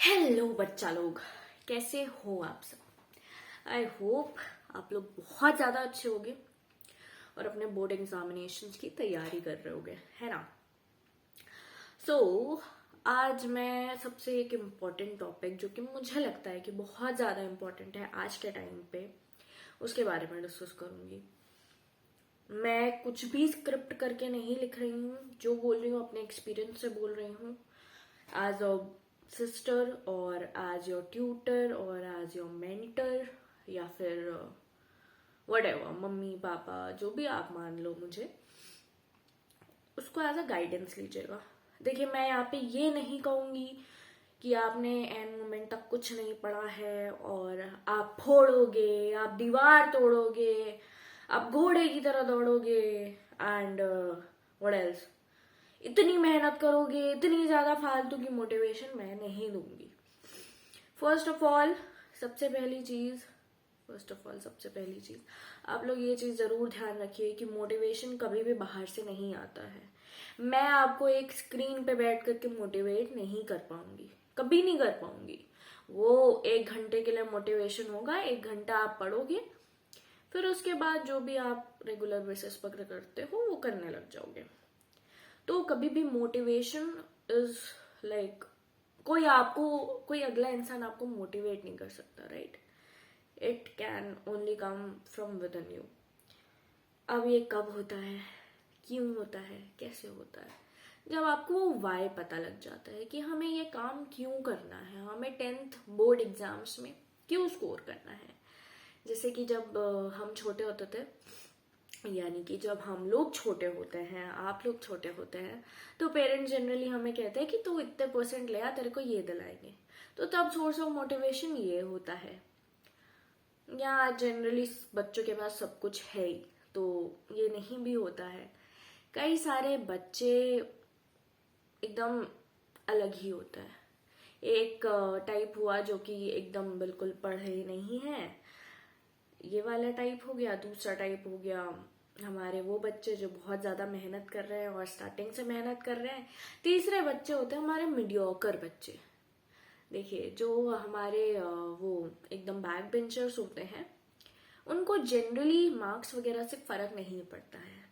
Hello बच्चा लोग, कैसे हो आप सब। आई होप आप लोग बहुत ज्यादा अच्छे होगे और अपने बोर्ड एग्जामिनेशंस की तैयारी कर रहे होगे, है ना। आज मैं सबसे एक इम्पॉर्टेंट टॉपिक जो कि मुझे लगता है कि बहुत ज्यादा इम्पोर्टेंट है आज के टाइम पे, उसके बारे में डिस्कस करूंगी। मैं कुछ भी स्क्रिप्ट करके नहीं लिख रही हूँ, जो बोल रही हूँ अपने एक्सपीरियंस से बोल रही हूँ, एज अ सिस्टर और एज योर ट्यूटर और एज योर मेंटर, या फिर व्हाटएवर, मम्मी पापा जो भी आप मान लो मुझे, उसको एज अ गाइडेंस लीजिएगा। देखिए, मैं यहाँ पे ये नहीं कहूंगी कि आपने एंड मोमेंट तक कुछ नहीं पढ़ा है और आप फोड़ोगे, आप दीवार तोड़ोगे, आप घोड़े की तरह दौड़ोगे एंड व्हाट एल्स, इतनी मेहनत करोगे, इतनी ज्यादा फालतू की मोटिवेशन मैं नहीं दूंगी। फर्स्ट ऑफ ऑल सबसे पहली चीज आप लोग ये चीज जरूर ध्यान रखिए कि मोटिवेशन कभी भी बाहर से नहीं आता है। मैं आपको एक स्क्रीन पे बैठ करके मोटिवेट नहीं कर पाऊंगी, कभी नहीं कर पाऊंगी। वो 1 घंटे के लिए मोटिवेशन होगा, 1 घंटा आप पढ़ोगे, फिर उसके बाद जो भी आप रेगुलर बेसिस पर करते हो वो करने लग जाओगे। तो कभी भी मोटिवेशन इज लाइक, कोई अगला इंसान आपको मोटिवेट नहीं कर सकता, right. It can only come from with in you. अब ये कब होता है, क्यों होता है, कैसे होता है, जब आपको वो वाई पता लग जाता है कि हमें ये काम क्यों करना है, हमें 10th बोर्ड एग्जाम्स में क्यों स्कोर करना है। जैसे कि जब हम छोटे होते थे, यानी कि जब हम लोग छोटे होते हैं, आप लोग छोटे होते हैं, तो पेरेंट्स जनरली हमें कहते हैं कि तू इतने परसेंट ले आ, तेरे को ये दिलाएंगे। तो तब सोर्स ऑफ मोटिवेशन ये होता है। या जनरली बच्चों के पास सब कुछ है ही, तो ये नहीं भी होता है। कई सारे बच्चे एकदम अलग ही होता है। एक टाइप हुआ जो कि एकदम बिल्कुल पढ़े नहीं है, ये वाला टाइप हो गया। दूसरा टाइप हो गया हमारे वो बच्चे जो बहुत ज्यादा मेहनत कर रहे हैं और स्टार्टिंग से मेहनत कर रहे हैं। तीसरे बच्चे होते हैं हमारे मीडियोकर बच्चे। देखिए, जो हमारे वो एकदम बैक बेंचर्स होते हैं, उनको जनरली मार्क्स वगैरह से फर्क नहीं पड़ता है।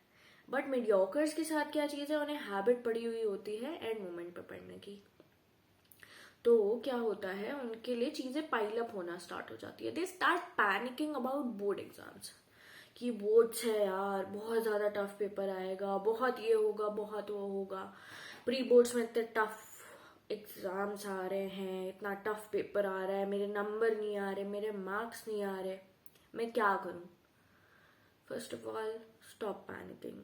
बट मीडियोकर्स के साथ क्या चीज है, उन्हें हैबिट पड़ी हुई होती है एंड मोमेंट पे पढ़ने की। तो क्या होता है, उनके लिए चीजें पाइल अप होना स्टार्ट हो जाती है। They start panicking about board exams, कि बोर्ड्स है यार, बहुत ज्यादा टफ पेपर आएगा, बहुत ये होगा, बहुत वो होगा, प्री बोर्ड्स में इतने टफ एग्जाम्स आ रहे हैं, इतना टफ पेपर आ रहा है, मेरे नंबर नहीं आ रहे, मेरे मार्क्स नहीं आ रहे, मैं क्या करूं। First of all, stop panicking.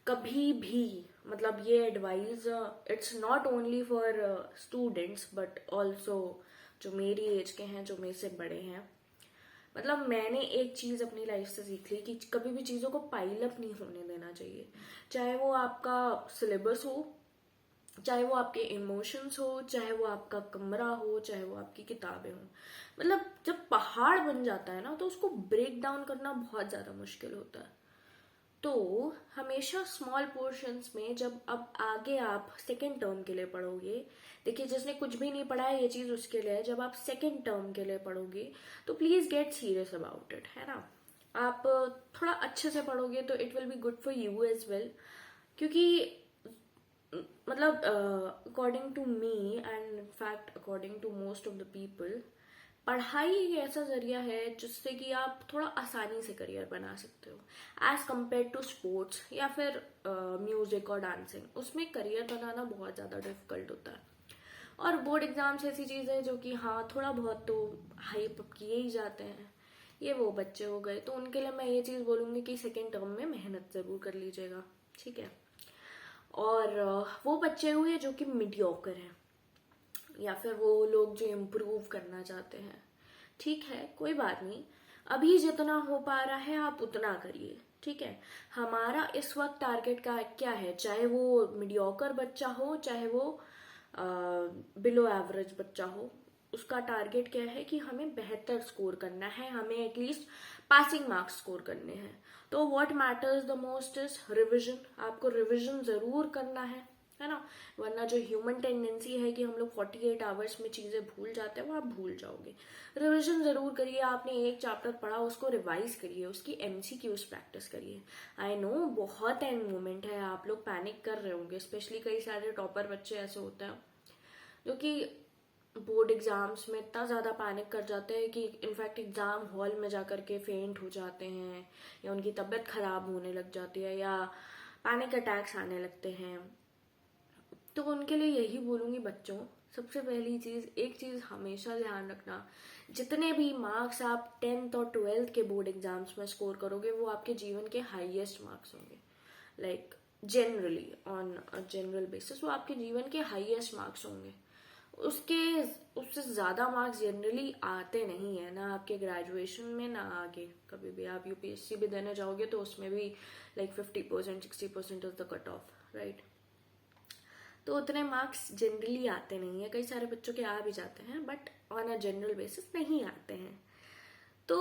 कभी भी, मतलब ये advice it's not only for students but also जो मेरी एज के हैं, जो मेरे से बड़े हैं। मतलब मैंने एक चीज अपनी लाइफ से सीख ली कि कभी भी चीजों को पाइल अप नहीं होने देना चाहिए। चाहे वो आपका सिलेबस हो, चाहे वो आपके इमोशंस हो, चाहे वो आपका कमरा हो, चाहे वो आपकी किताबें हो। मतलब जब पहाड़ बन जाता है ना, तो उसको ब्रेक डाउन करना बहुत ज्यादा मुश्किल होता है। तो हमेशा स्मॉल पोर्शंस में, जब अब आगे आप सेकेंड टर्म के लिए पढ़ोगे, देखिए जिसने कुछ भी नहीं पढ़ा है ये चीज उसके लिए है, जब आप सेकेंड टर्म के लिए पढ़ोगे तो please get serious about it, है ना। आप थोड़ा अच्छे से पढ़ोगे तो it will be good for you as well. क्योंकि मतलब according to me and in fact according to most of the people, पढ़ाई एक ऐसा जरिया है जिससे कि आप थोड़ा आसानी से करियर बना सकते हो, एज कम्पेयर टू स्पोर्ट्स या फिर म्यूजिक और डांसिंग। उसमें करियर बनाना बहुत ज्यादा डिफिकल्ट होता है। और बोर्ड एग्जाम्स ऐसी चीज है जो कि हाँ, थोड़ा बहुत तो हाइप किए ही जाते हैं। ये वो बच्चे हो गए, तो उनके लिए मैं ये चीज बोलूंगी कि सेकेंड टर्म में मेहनत जरूर कर लीजिएगा, ठीक है। और वो बच्चे हुए जो कि मीडियोकर हैं, या फिर वो लोग जो इम्प्रूव करना चाहते हैं, ठीक है, कोई बात नहीं। अभी जितना हो पा रहा है आप उतना करिए, ठीक है। हमारा इस वक्त टारगेट का क्या है, चाहे वो मीडियोकर बच्चा हो, चाहे वो बिलो एवरेज बच्चा हो, उसका टारगेट क्या है कि हमें बेहतर स्कोर करना है, हमें एटलीस्ट पासिंग मार्क्स स्कोर करने हैं। तो what matters the most is revision. आपको रिवीजन जरूर करना है, है ना। वरना जो ह्यूमन टेंडेंसी है कि हम लोग 48 आवर्स में चीज़ें भूल जाते हैं, वो आप भूल जाओगे। रिविजन ज़रूर करिए, आपने एक चैप्टर पढ़ा उसको रिवाइज करिए, उसकी MCQs प्रैक्टिस करिए। आई नो बहुत एंड मोमेंट है, आप लोग पैनिक कर रहे होंगे, स्पेशली कई सारे टॉपर बच्चे ऐसे होते हैं जो कि बोर्ड एग्जाम्स में इतना ज़्यादा पैनिक कर जाते हैं कि इनफैक्ट एग्ज़ाम हॉल में जा कर के फेंट हो जाते हैं, या उनकी तबीयत ख़राब होने लग जाती है, या पैनिक अटैक्स आने लगते हैं। तो उनके लिए यही बोलूँगी बच्चों, सबसे पहली चीज़, एक चीज़ हमेशा ध्यान रखना, जितने भी मार्क्स आप 10th और 12th के बोर्ड एग्जाम्स में स्कोर करोगे वो आपके जीवन के हाईएस्ट मार्क्स होंगे। Like generally on general basis वो आपके जीवन के हाईएस्ट मार्क्स होंगे। उससे ज़्यादा मार्क्स जनरली आते नहीं है, ना आपके ग्रेजुएशन में ना आगे कभी भी। आप UPSC भी देने जाओगे तो उसमें भी like 50% 60% is the cut off, right. तो उतने मार्क्स जनरली आते नहीं है, कई सारे बच्चों के आ भी जाते हैं but on a general basis नहीं आते हैं। तो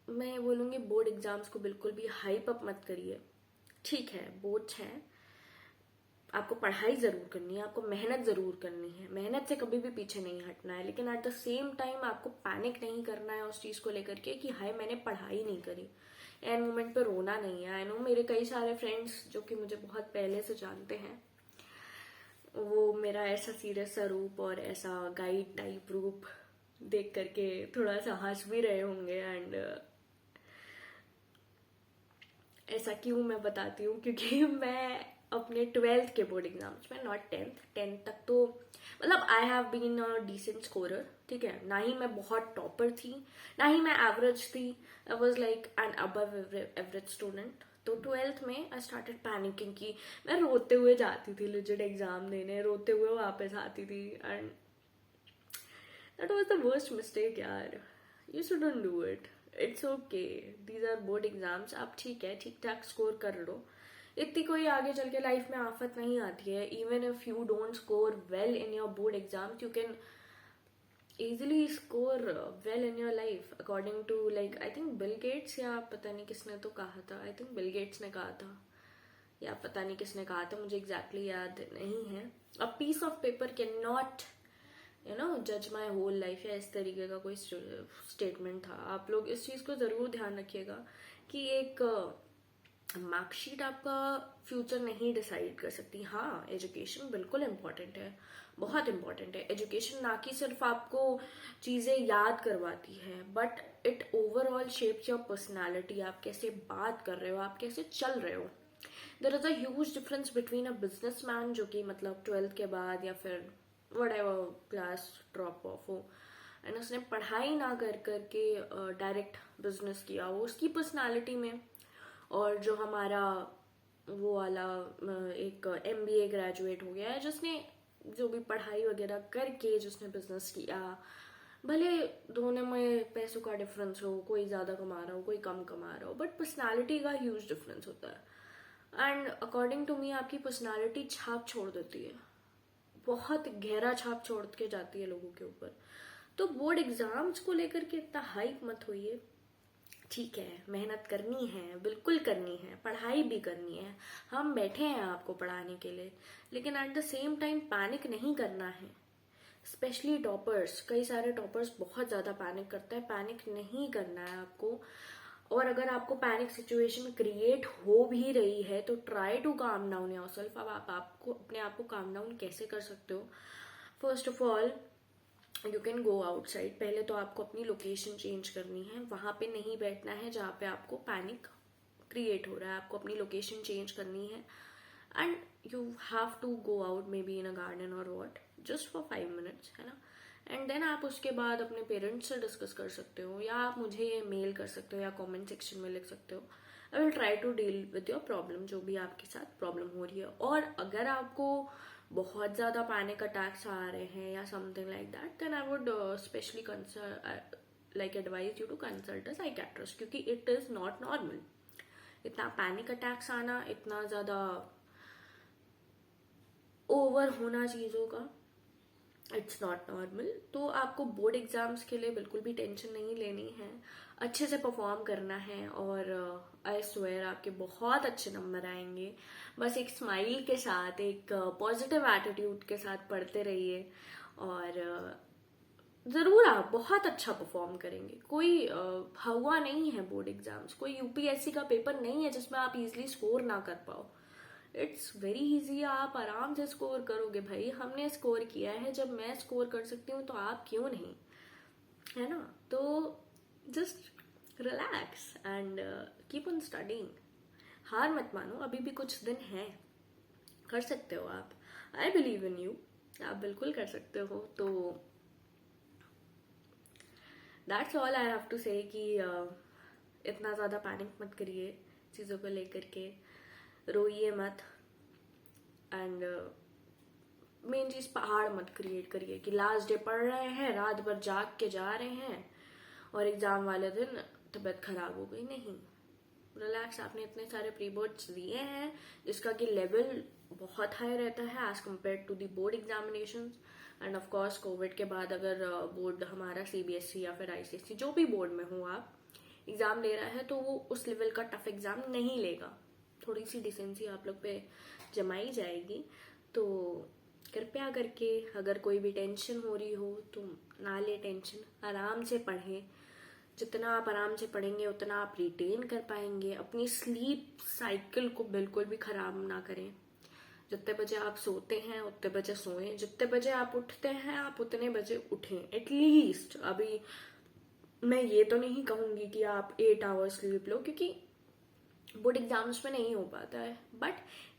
मैं बोलूँगी बोर्ड एग्जाम्स को बिल्कुल भी हाइप अप मत करिए। ठीक है, बोर्ड्स हैं, आपको पढ़ाई ज़रूर करनी है, आपको मेहनत ज़रूर करनी है, मेहनत से कभी भी पीछे नहीं हटना है, लेकिन एट द सेम टाइम आपको पैनिक नहीं करना है उस चीज़ को लेकर के कि हाय मैंने पढ़ाई नहीं करी। एंड मोमेंट पे रोना नहीं है। आई नो मेरे कई सारे फ्रेंड्स जो कि मुझे बहुत पहले से जानते हैं, वो मेरा ऐसा सीरियस सा रूप और ऐसा गाइड टाइप रूप देख करके थोड़ा सा हंस भी रहे होंगे। एंड ऐसा क्यों मैं बताती हूँ, क्योंकि मैं अपने 12th के बोर्ड एग्जाम्स में, नॉट 10th तक तो मतलब I have been a decent scorer, ठीक है। ना ही मैं बहुत टॉपर थी, ना ही मैं एवरेज थी, I was like an above average student. तो 12th में आई स्टार्टेड पैनिकिंग की मैं रोते हुए जाती थी लिजिट एग्जाम देने, रोते हुए वापस आती थी। And that was the worst mistake यार, you shouldn't do it. It's okay, these are board exams. आप ठीक है, ठीक ठाक स्कोर कर लो, इतनी कोई आगे चल के लाइफ में आफत नहीं आती है। Even if you don't score well in your board exams, you can easily score well in your life according to like I think Bill Gates, या पता नहीं किसने तो कहा था, I think Bill Gates ने कहा था, या पता नहीं किसने कहा था, मुझे exactly याद नहीं है। A piece of paper cannot जज माई होल लाइफ, या इस तरीके का कोई स्टेटमेंट था। आप लोग इस चीज़ को ज़रूर ध्यान रखिएगा कि एक मार्कशीट आपका फ्यूचर नहीं डिसाइड कर सकती। हाँ, एजुकेशन बिल्कुल इम्पॉर्टेंट है, बहुत इम्पॉर्टेंट है। एजुकेशन ना कि सिर्फ आपको चीज़ें याद करवाती है, but it overall shapes your personality. आप कैसे बात कर रहे हो, आप कैसे चल रहे हो। There is a huge difference between a businessman जो कि मतलब 12th के बाद या फिर व्हाटएवर क्लास ड्रॉप ऑफ हो, एंड उसने पढ़ाई ना कर करके डायरेक्ट बिजनेस किया हो, उसकी पर्सनालिटी में, और जो हमारा वो वाला एक MBA ग्रेजुएट हो गया है जिसने जो भी पढ़ाई वगैरह करके जिसने बिजनेस किया, भले दोनों में पैसों का डिफरेंस हो, कोई ज़्यादा कमा रहा हो कोई कम कमा रहा हो, बट पर्सनालिटी का ह्यूज डिफरेंस होता है। एंड अकॉर्डिंग टू मी आपकी पर्सनालिटी छाप छोड़ देती है, बहुत गहरा छाप छोड़ के जाती है लोगों के ऊपर। तो बोर्ड एग्जाम्स को लेकर के इतना हाइप मत होइए। ठीक है, मेहनत करनी है, बिल्कुल करनी है, पढ़ाई भी करनी है, हम बैठे हैं आपको पढ़ाने के लिए, लेकिन at the same time panic नहीं करना है। स्पेशली टॉपर्स, कई सारे टॉपर्स बहुत ज़्यादा पैनिक करते हैं, पैनिक नहीं करना है आपको। और अगर आपको पैनिक सिचुएशन क्रिएट हो भी रही है तो try to calm down yourself. अब आप आपको अपने आप को काम डाउन कैसे कर सकते हो? First of all you can go outside. पहले तो आपको अपनी लोकेशन चेंज करनी है, वहां पे नहीं बैठना है जहाँ पे आपको पैनिक क्रिएट हो रहा है, आपको अपनी लोकेशन चेंज करनी है। And you have to go out maybe in a garden और वॉट, जस्ट फॉर 5 मिनट्स, है ना। एंड देन आप उसके बाद अपने पेरेंट्स से डिस्कस कर सकते हो, या आप मुझे मेल कर सकते हो, या कमेंट सेक्शन में लिख सकते हो। I will try to deal with your problem, जो भी आपके साथ प्रॉब्लम हो रही है। और अगर आपको बहुत ज़्यादा पैनिक अटैक्स आ रहे हैं या something like that, then I would specially like advise you to consult a psychiatrist, क्योंकि इट इज़ नॉट नॉर्मल। इतना पैनिक अटैक्स आना, इतना ज़्यादा ओवर होना चीज़ों का, इट्स नॉट नॉर्मल। तो आपको बोर्ड एग्जाम्स के लिए बिल्कुल भी टेंशन नहीं लेनी है, अच्छे से परफॉर्म करना है और आई स्वेयर आपके बहुत अच्छे नंबर आएंगे। बस एक स्माइल के साथ, एक पॉजिटिव एटीट्यूड के साथ पढ़ते रहिए और जरूर आप बहुत अच्छा परफॉर्म करेंगे। कोई हवा नहीं है बोर्ड एग्जाम्स, कोई यूपीएससी का पेपर नहीं है जिसमें आप इजीली स्कोर ना कर पाओ। इट्स वेरी इजी, आप आराम से स्कोर करोगे भाई। हमने स्कोर किया है, जब मैं स्कोर कर सकती हूँ तो आप क्यों नहीं, है ना? तो just relax and keep on studying. हार मत मानो, अभी भी कुछ दिन है, कर सकते हो आप। आई बिलीव इन यू, आप बिल्कुल कर सकते हो। तो that's all I have to say कि इतना ज़्यादा पैनिक मत करिए चीज़ों को लेकर के, रोइए मत एंड मेन चीज़ पहाड़ मत क्रिएट करिए कि लास्ट डे पढ़ रहे हैं, रात भर जाग के जा रहे हैं और एग्जाम वाले दिन तबीयत खराब हो गई। नहीं, रिलैक्स। आपने इतने सारे प्री बोर्ड्स दिए हैं जिसका कि लेवल बहुत हाई रहता है as compare to the board examination. And of course Covid के बाद अगर बोर्ड हमारा सीबीएसई या फिर आईसीएसई जो भी बोर्ड में हो आप एग्जाम ले रहा है तो वो उस लेवल का टफ एग्जाम नहीं लेगा। थोड़ी सी डिसेंसी आप लोग पे जमाई जाएगी। तो कृपया करके अगर कोई भी टेंशन हो रही हो तो ना ले टेंशन, आराम से पढ़ें। जितना आप आराम से पढ़ेंगे उतना आप रिटेन कर पाएंगे। अपनी स्लीप साइकिल को बिल्कुल भी खराब ना करें। जितने बजे आप सोते हैं उतने बजे सोएं, जितने बजे आप उठते हैं आप उतने बजे उठें एटलीस्ट। अभी मैं ये तो नहीं कहूंगी कि आप 8 आवर्स स्लीप लो क्योंकि बोर्ड एग्जाम्स में नहीं हो पाता है, but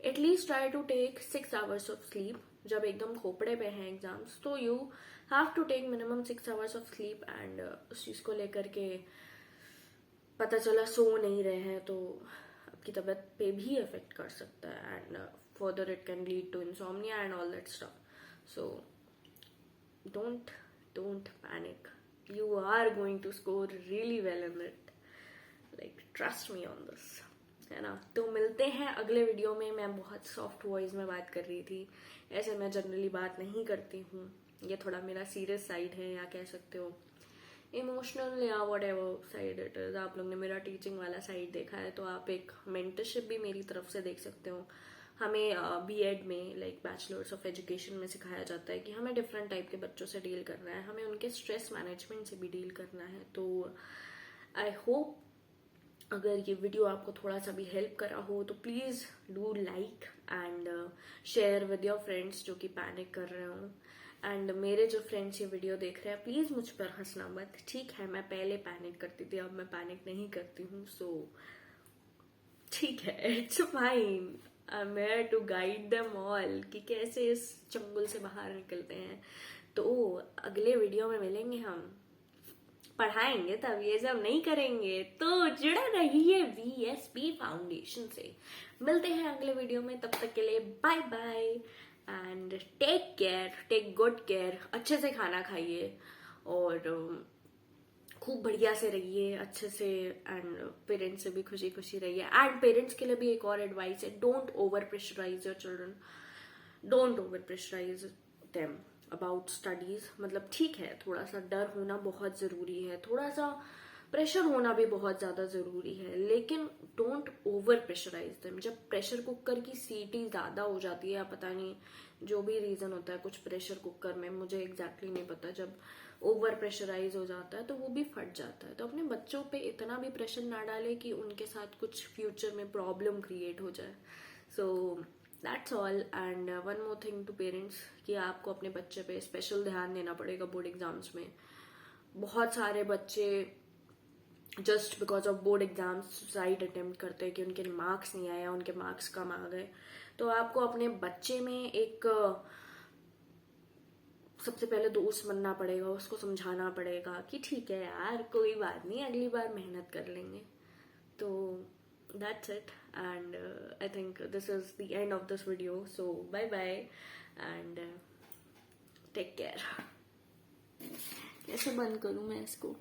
at least try to take 6 hours of sleep. जब एकदम खोपड़े पे हैं एग्जाम्स तो you have to take minimum 6 hours of sleep and उस चीज़ को लेकर के पता चला सो नहीं रहे हैं तो आपकी तबीयत पे भी इफेक्ट कर सकता है and further it can lead to insomnia and all that stuff. So don't panic, you are going to score really well in it, like trust me on this, है ना? तो मिलते हैं अगले वीडियो में। मैं बहुत सॉफ्ट वॉइस में बात कर रही थी, ऐसे मैं जनरली बात नहीं करती हूँ। ये थोड़ा मेरा सीरियस साइड है या कह सकते हो इमोशनल या what ever side it is. आप लोग ने मेरा टीचिंग वाला साइड देखा है तो आप एक मेंटरशिप भी मेरी तरफ से देख सकते हो। हमें बीएड में लाइक बैचलर्स ऑफ एजुकेशन में सिखाया जाता है कि हमें डिफरेंट टाइप के बच्चों से डील करना है, हमें उनके स्ट्रेस मैनेजमेंट से भी डील करना है। तो आई होप अगर ये वीडियो आपको थोड़ा सा भी हेल्प करा हो तो please do like and share with your friends जो कि पैनिक कर रहे हो। एंड मेरे जो फ्रेंड्स ये वीडियो देख रहे हैं प्लीज़ मुझ पर हंसना मत, ठीक है? मैं पहले पैनिक करती थी, अब मैं पैनिक नहीं करती हूँ। सो ठीक है, it's fine. I am here to guide them all कि कैसे इस चंगुल से बाहर निकलते हैं। तो अगले वीडियो में मिलेंगे, हम पढ़ाएंगे तब, ये सब नहीं करेंगे। तो जुड़े रहिए VSP फाउंडेशन से। मिलते हैं अगले वीडियो में, तब तक के लिए bye bye and take care, take good care. अच्छे से खाना खाइए और खूब बढ़िया से रहिए अच्छे से एंड पेरेंट्स से भी खुशी खुशी रहिए। एंड पेरेंट्स के लिए भी एक और एडवाइस है, don't over pressurise your children, don't over pressurise them about studies. मतलब ठीक है, थोड़ा सा डर होना बहुत जरूरी है, थोड़ा सा प्रेशर होना भी बहुत ज्यादा जरूरी है, लेकिन डोंट ओवर प्रेशराइज देम। जब प्रेशर कुकर की सीटी ज्यादा हो जाती है, पता नहीं जो भी रीजन होता है कुछ प्रेशर कुकर में, मुझे एग्जैक्टली नहीं पता, जब ओवर प्रेशराइज हो जाता है तो वो भी फट जाता है। तो अपने बच्चों पे इतना भी प्रेशर ना डाले कि उनके साथ कुछ फ्यूचर में प्रॉब्लम क्रिएट हो जाए। So that's all. And one more thing to parents कि आपको अपने बच्चे पे स्पेशल ध्यान देना पड़ेगा बोर्ड एग्जाम्स में। बहुत सारे बच्चे just because of board exams suicide attempt करते हैं कि उनके मार्क्स नहीं आए, उनके मार्क्स कम आ गए। तो आपको अपने बच्चे में एक सबसे पहले दोस्त बनना पड़ेगा, उसको समझाना पड़ेगा कि ठीक है यार कोई बात नहीं, अगली बार मेहनत कर लेंगे। तो that's it and I think this is the end of this video, so bye bye and take care। कैसे बंद करूं मैं इसको?